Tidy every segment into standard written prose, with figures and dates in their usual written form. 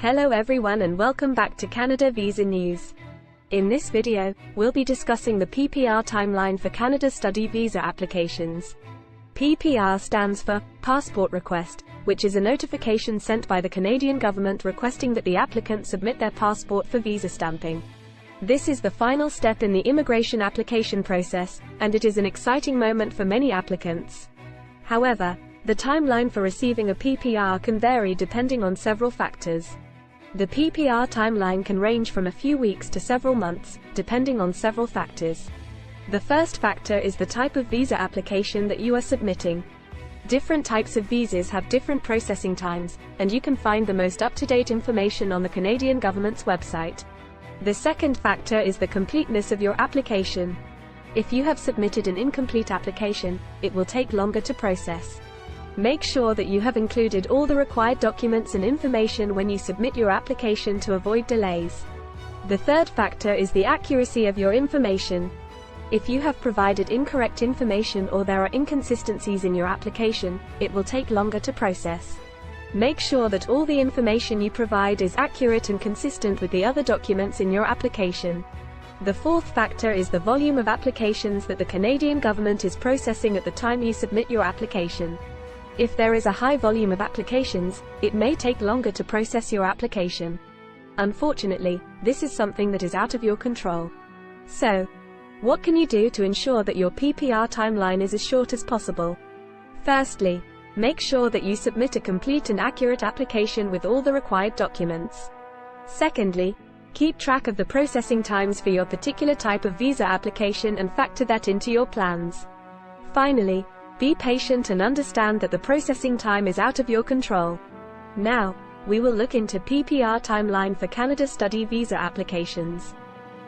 Hello everyone and welcome back to Canada Visa News. In this video, we'll be discussing the PPR timeline for Canada study visa applications. PPR stands for Passport Request, which is a notification sent by the Canadian government requesting that the applicant submit their passport for visa stamping. This is the final step in the immigration application process, and it is an exciting moment for many applicants. However, the timeline for receiving a PPR can vary depending on several factors. The PPR timeline can range from a few weeks to several months, depending on several factors. The first factor is the type of visa application that you are submitting. Different types of visas have different processing times, and you can find the most up-to-date information on the Canadian government's website. The second factor is the completeness of your application. If you have submitted an incomplete application, it will take longer to process. Make sure that you have included all the required documents and information when you submit your application to avoid delays. The third factor is the accuracy of your information. If you have provided incorrect information or there are inconsistencies in your application, it will take longer to process. Make sure that all the information you provide is accurate and consistent with the other documents in your application. The fourth factor is the volume of applications that the Canadian government is processing at the time you submit your application. If there is a high volume of applications, it may take longer to process your application. Unfortunately, this is something that is out of your control. So, what can you do to ensure that your PPR timeline is as short as possible? Firstly, make sure that you submit a complete and accurate application with all the required documents. Secondly, keep track of the processing times for your particular type of visa application and factor that into your plans. Finally, be patient and understand that the processing time is out of your control. Now, we will look into PPR timeline for Canada study visa applications.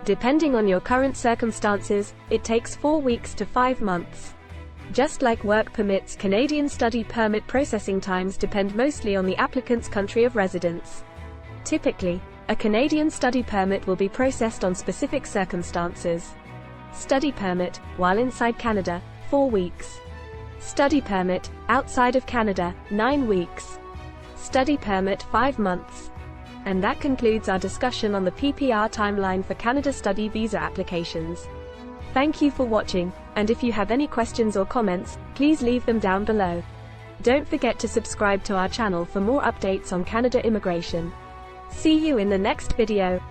Depending on your current circumstances, it takes 4 weeks to 5 months. Just like work permits, Canadian study permit processing times depend mostly on the applicant's country of residence. Typically, a Canadian study permit will be processed on specific circumstances. Study permit, while inside Canada, 4 weeks. Study permit, outside of Canada, 9 weeks. Study permit, 5 months. And that concludes our discussion on the PPR timeline for Canada study visa applications. Thank you for watching, and if you have any questions or comments, please leave them down below. Don't forget to subscribe to our channel for more updates on Canada immigration. See you in the next video.